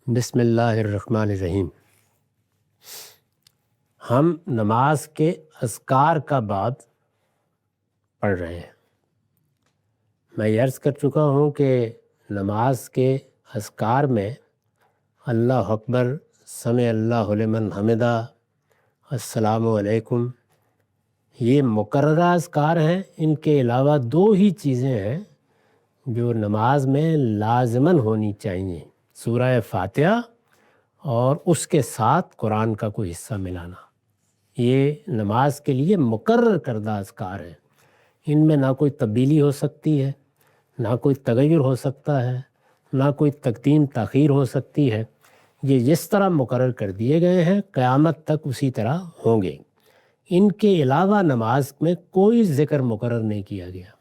بسم اللہ الرحمن الرحیم۔ ہم نماز کے اذکار کا باب پڑھ رہے ہیں۔ میں یہ عرض کر چکا ہوں کہ نماز کے اذکار میں اللہ اکبر، سمع اللہ لمن حمدہ، السلام علیکم، یہ مقررہ اذکار ہیں۔ ان کے علاوہ دو ہی چیزیں ہیں جو نماز میں لازماً ہونی چاہیے: سورہ فاتحہ اور اس کے ساتھ قرآن کا کوئی حصہ ملانا۔ یہ نماز کے لیے مقرر کردہ اذکار ہیں۔ ان میں نہ کوئی تبدیلی ہو سکتی ہے، نہ کوئی تغیر ہو سکتا ہے، نہ کوئی تقدیم تاخیر ہو سکتی ہے۔ یہ جس طرح مقرر کر دیے گئے ہیں قیامت تک اسی طرح ہوں گے۔ ان کے علاوہ نماز میں کوئی ذکر مقرر نہیں کیا گیا۔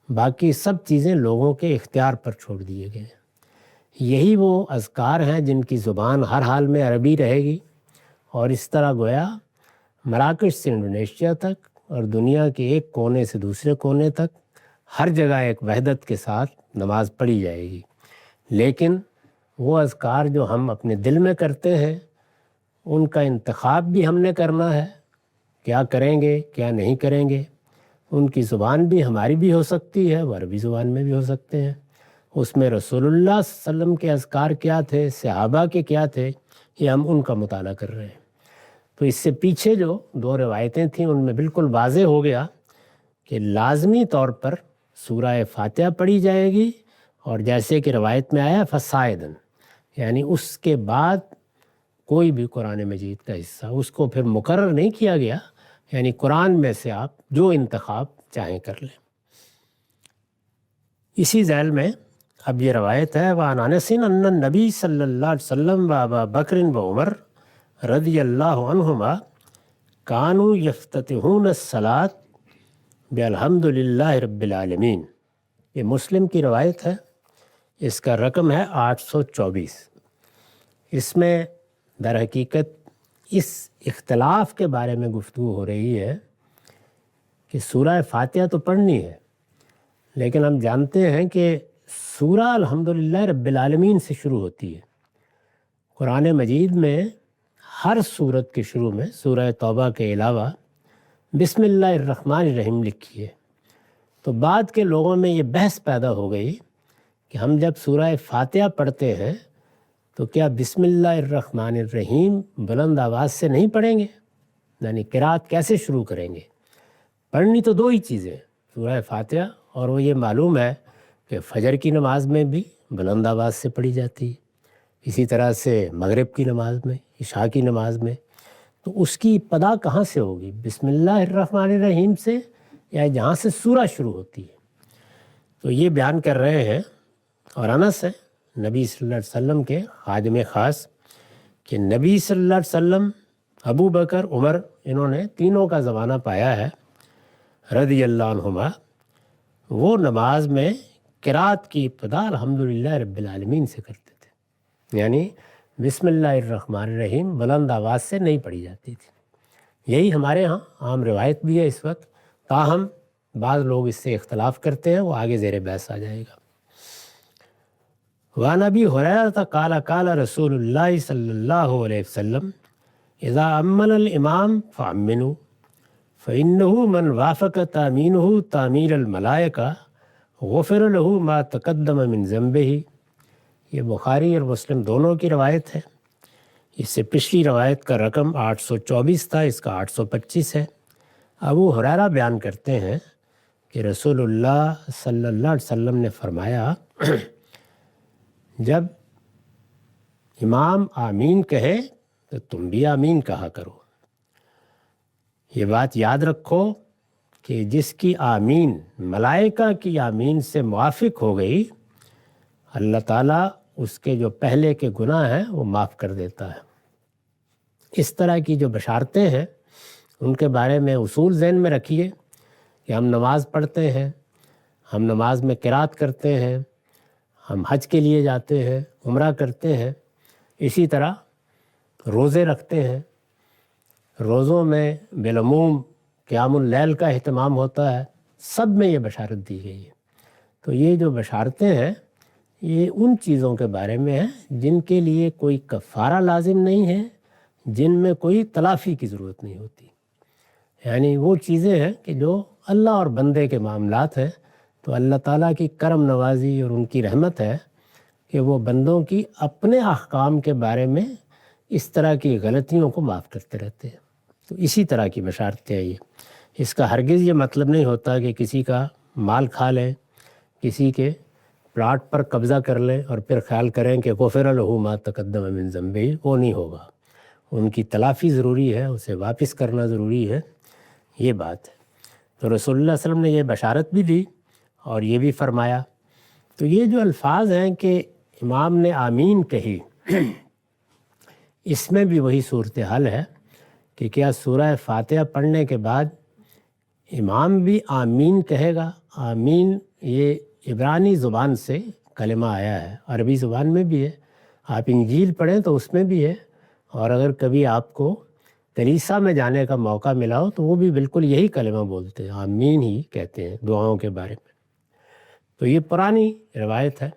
باقی سب چیزیں لوگوں کے اختیار پر چھوڑ دیے گئے ہیں۔ یہی وہ اذکار ہیں جن کی زبان ہر حال میں عربی رہے گی، اور اس طرح گویا مراکش سے انڈونیشیا تک اور دنیا کے ایک کونے سے دوسرے کونے تک ہر جگہ ایک وحدت کے ساتھ نماز پڑھی جائے گی۔ لیکن وہ اذکار جو ہم اپنے دل میں کرتے ہیں ان کا انتخاب بھی ہم نے کرنا ہے، کیا کریں گے کیا نہیں کریں گے۔ ان کی زبان بھی ہماری بھی ہو سکتی ہے، وہ عربی زبان میں بھی ہو سکتے ہیں۔ اس میں رسول اللہ صلی اللہ علیہ وسلم کے اذکار کیا تھے، صحابہ کے کیا تھے، یہ ہم ان کا مطالعہ کر رہے ہیں۔ تو اس سے پیچھے جو دو روایتیں تھیں ان میں بالکل واضح ہو گیا کہ لازمی طور پر سورہ فاتحہ پڑھی جائے گی، اور جیسے کہ روایت میں آیا فصاعداً، یعنی اس کے بعد کوئی بھی قرآن مجید کا حصہ، اس کو پھر مقرر نہیں کیا گیا، یعنی قرآن میں سے آپ جو انتخاب چاہیں کر لیں۔ اسی ذیل میں اب یہ روایت ہے وعن انس ان النبی صلی اللہ علیہ وسلم و ابا بکر و عمر رضی اللہ عنہما کانوا یفتتحون الصلاۃ بالحمد للہ رب العالمین۔ یہ مسلم کی روایت ہے، اس کا رقم ہے 824۔ اس میں در حقیقت اس اختلاف کے بارے میں گفتگو ہو رہی ہے کہ سورہ فاتحہ تو پڑھنی ہے، لیکن ہم جانتے ہیں کہ سورہ الحمدللہ رب العالمین سے شروع ہوتی ہے۔ قرآن مجید میں ہر سورت کے شروع میں سورہ توبہ کے علاوہ بسم اللہ الرحمن الرحیم لکھی ہے۔ تو بعد کے لوگوں میں یہ بحث پیدا ہو گئی کہ ہم جب سورہ فاتحہ پڑھتے ہیں تو کیا بسم اللہ الرحمن الرحیم بلند آواز سے نہیں پڑھیں گے، یعنی قرات کیسے شروع کریں گے؟ پڑھنی تو دو ہی چیزیں، سورہ فاتحہ، اور وہ یہ معلوم ہے کہ فجر کی نماز میں بھی بلند آواز سے پڑھی جاتی ہے، اسی طرح سے مغرب کی نماز میں، عشاء کی نماز میں۔ تو اس کی ابتدا کہاں سے ہوگی، بسم اللہ الرحمن الرحیم سے یا جہاں سے سورہ شروع ہوتی ہے؟ تو یہ بیان کر رہے ہیں، اور انس ہے نبی صلی اللہ علیہ وسلم کے خادم خاص، کہ نبی صلی اللہ علیہ وسلم، ابو بکر، عمر، انہوں نے تینوں کا زمانہ پایا ہے رضی اللہ عنہما، وہ نماز میں قرات کی ابتدا الحمدللہ رب العالمین سے کرتے تھے، یعنی بسم اللہ الرحمن الرحیم بلند آواز سے نہیں پڑھی جاتی تھی۔ یہی ہمارے ہاں عام روایت بھی ہے اس وقت، تاہم بعض لوگ اس سے اختلاف کرتے ہیں، وہ آگے زیر بحث آ جائے گا۔ وعن ابی ہریرہ قال قال رسول اللہ صلی اللہ علیہ وسلم اذا امن الامام فامنوا فإنه من وافق تامینہ تامیر الملائکہ غفر له ما تقدم من ذنبہ۔ یہ بخاری اور مسلم دونوں کی روایت ہے۔ اس سے پچھلی روایت کا رقم 824 تھا، اس کا 825 ہے۔ ابو ہریرہ بیان کرتے ہیں کہ رسول اللہ صلی اللہ علیہ وسلم نے فرمایا، جب امام آمین کہے تو تم بھی آمین کہا کرو۔ یہ بات یاد رکھو کہ جس کی آمین ملائکہ کی آمین سے موافق ہو گئی، اللہ تعالیٰ اس کے جو پہلے کے گناہ ہیں وہ معاف کر دیتا ہے۔ اس طرح کی جو بشارتیں ہیں ان کے بارے میں اصول ذہن میں رکھیے کہ ہم نماز پڑھتے ہیں، ہم نماز میں قرات کرتے ہیں، ہم حج کے لیے جاتے ہیں، عمرہ کرتے ہیں، اسی طرح روزے رکھتے ہیں۔ روزوں میں بالعموم قیام اللیل کا اہتمام ہوتا ہے، سب میں یہ بشارت دی گئی ہے۔ تو یہ جو بشارتیں ہیں یہ ان چیزوں کے بارے میں ہے جن کے لیے کوئی کفارہ لازم نہیں ہے، جن میں کوئی تلافی کی ضرورت نہیں ہوتی. یعنی وہ چیزیں ہیں کہ جو اللہ اور بندے کے معاملات ہیں، تو اللہ تعالیٰ کی کرم نوازی اور ان کی رحمت ہے کہ وہ بندوں کی اپنے احکام کے بارے میں اس طرح کی غلطیوں کو معاف کرتے رہتے ہیں. تو اسی طرح کی بشارتیں ہیں یہ. اس کا ہرگز یہ مطلب نہیں ہوتا کہ کسی کا مال کھا لیں، کسی کے پلاٹ پر قبضہ کر لیں اور پھر خیال کریں کہ غفر لہ ما تقدم من ذنبہ. وہ نہیں ہوگا. ان کی تلافی ضروری ہے، اسے واپس کرنا ضروری ہے. یہ بات ہے. تو رسول اللہ صلی اللہ علیہ وسلم نے یہ بشارت بھی دی اور یہ بھی فرمایا. تو یہ جو الفاظ ہیں کہ امام نے آمین کہی، اس میں بھی وہی صورتحال ہے کہ کیا سورہ فاتحہ پڑھنے کے بعد امام بھی آمین کہے گا؟ آمین یہ عبرانی زبان سے کلمہ آیا ہے، عربی زبان میں بھی ہے. آپ انجیل پڑھیں تو اس میں بھی ہے، اور اگر کبھی آپ کو کلیسا میں جانے کا موقع ملا ہو تو وہ بھی بالکل یہی کلمہ بولتے ہیں، آمین ہی کہتے ہیں دعاؤں کے بارے میں. تو یہ پرانی روایت ہے.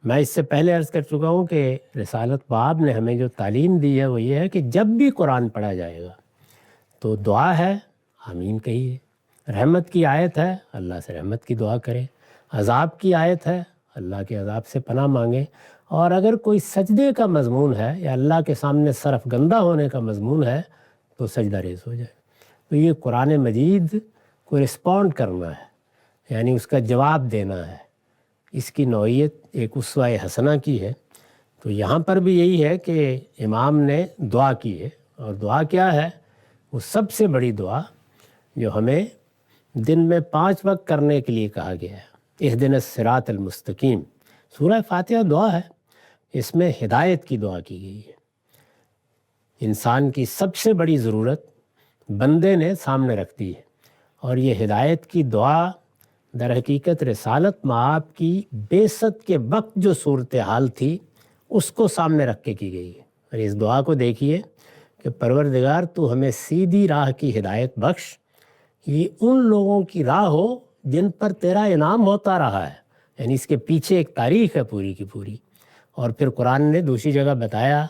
میں اس سے پہلے عرض کر چکا ہوں کہ رسالت باب نے ہمیں جو تعلیم دی ہے وہ یہ ہے کہ جب بھی قرآن پڑھا جائے گا تو دعا ہے آمین کہیے. رحمت کی آیت ہے، اللہ سے رحمت کی دعا کریں. عذاب کی آیت ہے، اللہ کے عذاب سے پناہ مانگیں. اور اگر کوئی سجدے کا مضمون ہے یا اللہ کے سامنے صرف گندہ ہونے کا مضمون ہے تو سجدہ ریز ہو جائے. تو یہ قرآن مجید کو رسپونڈ کرنا ہے، یعنی اس کا جواب دینا ہے. اس کی نوعیت ایک اسوہ حسنہ کی ہے. تو یہاں پر بھی یہی ہے کہ امام نے دعا کی ہے، اور دعا کیا ہے؟ وہ سب سے بڑی دعا جو ہمیں دن میں 5 وقت کرنے کے لیے کہا گیا ہے، اہدنا الصراط المستقیم. سورہ فاتحہ دعا ہے، اس میں ہدایت کی دعا کی گئی ہے. انسان کی سب سے بڑی ضرورت بندے نے سامنے رکھ دی ہے، اور یہ ہدایت کی دعا در حقیقت رسالت مآب کی بعثت کے وقت جو صورتحال تھی اس کو سامنے رکھ کے کی گئی ہے. اور اس دعا کو دیکھیے کہ پروردگار تو ہمیں سیدھی راہ کی ہدایت بخش. یہ ان لوگوں کی راہ ہو جن پر تیرا انعام ہوتا رہا ہے. یعنی اس کے پیچھے ایک تاریخ ہے پوری کی پوری. اور پھر قرآن نے دوسری جگہ بتایا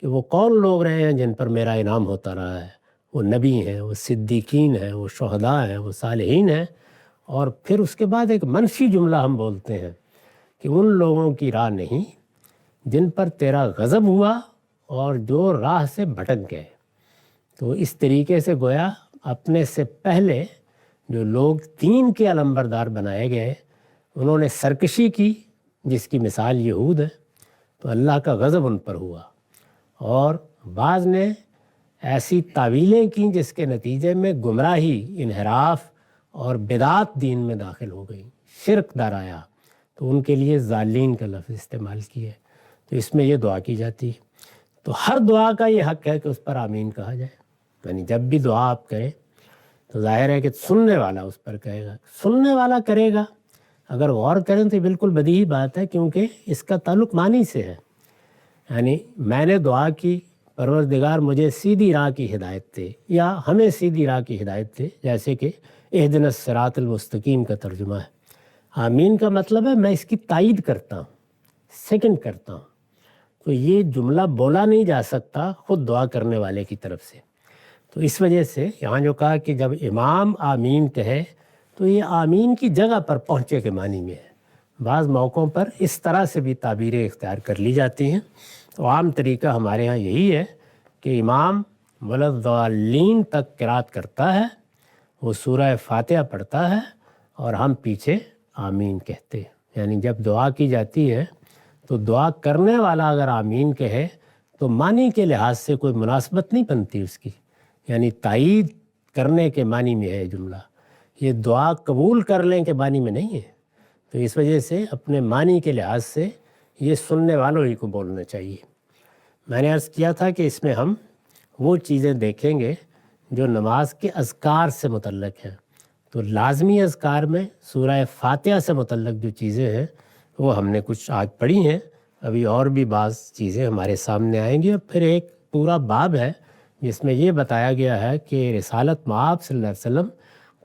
کہ وہ کون لوگ رہے ہیں جن پر میرا انعام ہوتا رہا ہے. وہ نبی ہیں، وہ صدیقین ہیں، وہ شہداء ہیں، وہ صالحین ہیں. اور پھر اس کے بعد ایک منفی جملہ ہم بولتے ہیں کہ ان لوگوں کی راہ نہیں جن پر تیرا غضب ہوا اور جو راہ سے بھٹک گئے. تو اس طریقے سے گویا اپنے سے پہلے جو لوگ دین کے علمبردار بنائے گئے انہوں نے سرکشی کی، جس کی مثال یہود ہے، تو اللہ کا غضب ان پر ہوا. اور بعض نے ایسی تعویلیں کیں جس کے نتیجے میں گمراہی، انحراف اور بدعات دین میں داخل ہو گئی، شرک در آیا. تو ان کے لیے ضالین کا لفظ استعمال کیا ہے. تو اس میں یہ دعا کی جاتی ہے. تو ہر دعا کا یہ حق ہے کہ اس پر آمین کہا جائے. یعنی جب بھی دعا آپ کریں تو ظاہر ہے کہ سننے والا اس پر کہے گا، سننے والا کرے گا. اگر غور کریں تو بالکل بدیہی بات ہے، کیونکہ اس کا تعلق معنی سے ہے. یعنی میں نے دعا کی پروردگار مجھے سیدھی راہ کی ہدایت دے، یا ہمیں سیدھی راہ کی ہدایت دے، جیسے کہ اہدنا الصراط المستقیم کا ترجمہ ہے. آمین کا مطلب ہے میں اس کی تائید کرتا ہوں، سیکنڈ کرتا ہوں. تو یہ جملہ بولا نہیں جا سکتا خود دعا کرنے والے کی طرف سے. تو اس وجہ سے یہاں جو کہا کہ جب امام آمین کہے تو یہ آمین کی جگہ پر پہنچے کے معنی میں ہے. بعض موقعوں پر اس طرح سے بھی تعبیریں اختیار کر لی جاتی ہیں. تو عام طریقہ ہمارے ہاں یہی ہے کہ امام ولضالین تک قرات کرتا ہے، وہ سورہ فاتحہ پڑھتا ہے، اور ہم پیچھے آمین کہتے ہیں. یعنی جب دعا کی جاتی ہے تو دعا کرنے والا اگر آمین کہے تو معنی کے لحاظ سے کوئی مناسبت نہیں بنتی اس کی. یعنی تائید کرنے کے معنی میں ہے جملہ، یہ دعا قبول کر لیں کے معنی میں نہیں ہے. تو اس وجہ سے اپنے معنی کے لحاظ سے یہ سننے والوں ہی کو بولنا چاہیے. میں نے عرض کیا تھا کہ اس میں ہم وہ چیزیں دیکھیں گے جو نماز کے اذکار سے متعلق ہیں. تو لازمی اذکار میں سورہ فاتحہ سے متعلق جو چیزیں ہیں وہ ہم نے کچھ آج پڑھی ہیں. ابھی اور بھی بعض چیزیں ہمارے سامنے آئیں گی. اور پھر ایک پورا باب ہے جس میں یہ بتایا گیا ہے کہ رسالت مآب صلی اللہ علیہ وسلم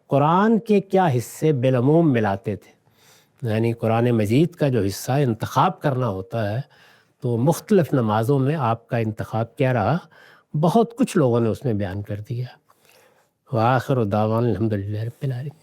قرآن کے کیا حصے بالعموم ملاتے تھے. یعنی قرآن مجید کا جو حصہ انتخاب کرنا ہوتا ہے تو مختلف نمازوں میں آپ کا انتخاب کیا رہا، بہت کچھ لوگوں نے اس میں بیان کر دیا۔ وآخر دعوانا الحمدللہ رب العالمین۔